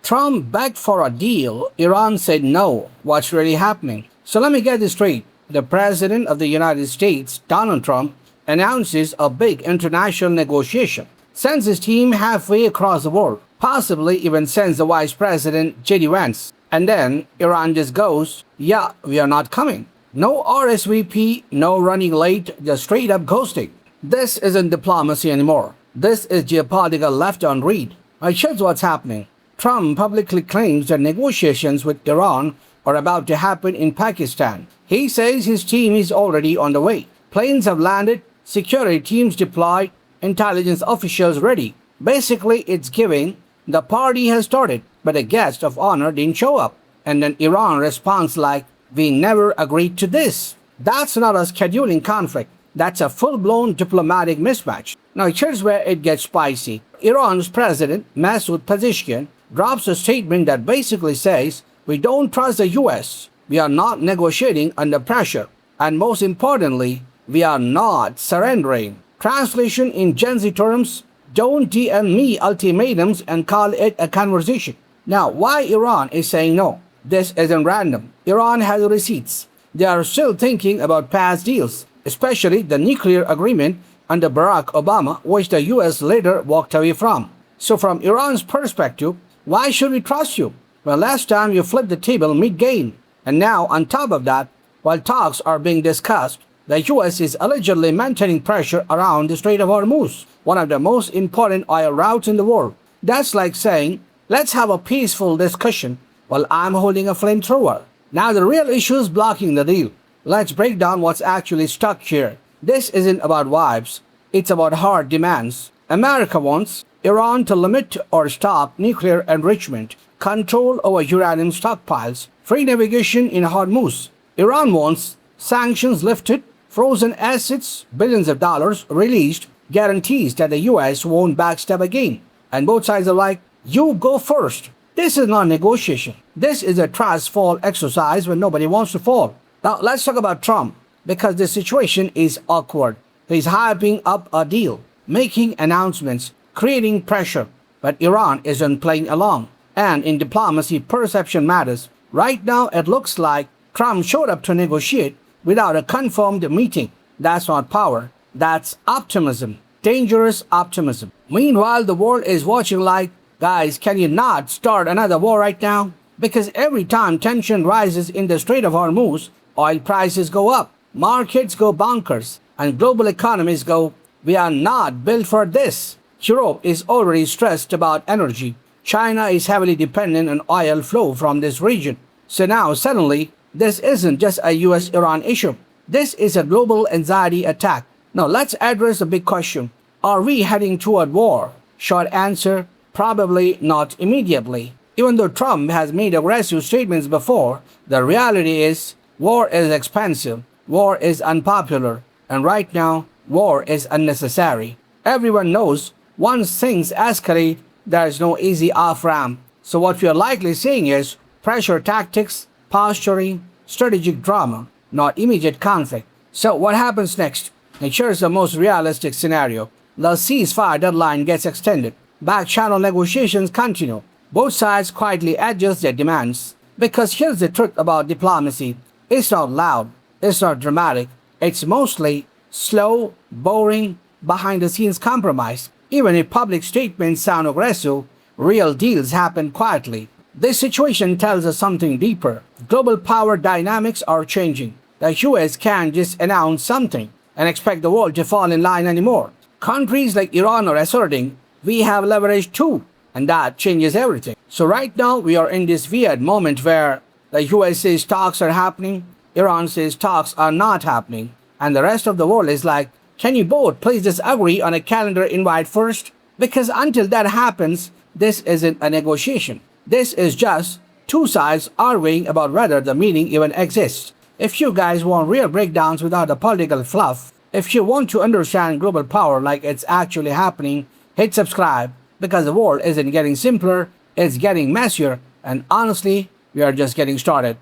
Trump begged for a deal. Iran said no. What's really happening? So let me get this straight. The President of the United States, Donald Trump, announces a big international negotiation, sends his team halfway across the world, possibly even sends the Vice President J.D. Vance. And then Iran just goes, yeah, we are not coming. No RSVP, no running late, just straight up ghosting. This isn't diplomacy anymore. This is geopolitical left on read. Here's what's happening. Trump publicly claims that negotiations with Iran are about to happen in Pakistan. He says his team is already on the way. Planes have landed, security teams deployed, intelligence officials ready. Basically, it's giving the party has started, but a guest of honor didn't show up. And then Iran responds like, we never agreed to this. That's not a scheduling conflict. That's a full-blown diplomatic mismatch. Now here's where it gets spicy. Iran's president, Masoud Pezeshkian, drops a statement that basically says, we don't trust the US. We are not negotiating under pressure. And most importantly, we are not surrendering. Translation in Gen Z terms, don't DM me ultimatums and call it a conversation. Now, why Iran is saying no? This isn't random. Iran has receipts. They are still thinking about past deals, especially the nuclear agreement under Barack Obama, which the US later walked away from. So from Iran's perspective, why should we trust you? Well, last time you flipped the table mid-game. And now, on top of that, while talks are being discussed, the US is allegedly maintaining pressure around the Strait of Hormuz, one of the most important oil routes in the world. That's like saying, let's have a peaceful discussion while I'm holding a flamethrower. Now the real issue is blocking the deal. Let's break down what's actually stuck here. This isn't about vibes, it's about hard demands. America wants Iran to limit or stop nuclear enrichment, control over uranium stockpiles, free navigation in Hormuz. Iran wants sanctions lifted, frozen assets, billions of dollars released, guarantees that the US won't backstab again. And both sides are like, you go first. This is not negotiation. This is a trust fall exercise when nobody wants to fall. Now let's talk about Trump, because this situation is awkward. He's hyping up a deal, making announcements, creating pressure, but Iran isn't playing along. And in diplomacy, perception matters. Right now, it looks like Trump showed up to negotiate without a confirmed meeting. That's not power. That's optimism. Dangerous optimism. Meanwhile, the world is watching like, guys, can you not start another war right now? Because every time tension rises in the Strait of Hormuz, oil prices go up, markets go bonkers, and global economies go, we are not built for this. Europe is already stressed about energy. China is heavily dependent on oil flow from this region. So now suddenly, this isn't just a US-Iran issue. This is a global anxiety attack. Now let's address the big question. Are we heading toward war? Short answer, probably not immediately. Even though Trump has made aggressive statements before, the reality is war is expensive, war is unpopular, and right now, war is unnecessary. Everyone knows once things escalate, there is no easy off-ramp. So what we are likely seeing is pressure tactics, posturing, strategic drama, not immediate conflict. So what happens next? And here's the most realistic scenario. The ceasefire deadline gets extended. Back-channel negotiations continue. Both sides quietly adjust their demands. Because here's the truth about diplomacy. It's not loud. It's not dramatic. It's mostly slow, boring, behind-the-scenes compromise. Even if public statements sound aggressive, real deals happen quietly. This situation tells us something deeper. Global power dynamics are changing. The US can't just announce something and expect the world to fall in line anymore. Countries like Iran are asserting, we have leverage too, and that changes everything. So right now we are in this weird moment where the US says talks are happening, Iran says talks are not happening, and the rest of the world is like, can you both please just agree on a calendar invite first? Because until that happens, this isn't a negotiation. This is just two sides arguing about whether the meeting even exists. If you guys want real breakdowns without the political fluff, if you want to understand global power like it's actually happening, hit subscribe, because the world isn't getting simpler, it's getting messier, and honestly, we are just getting started.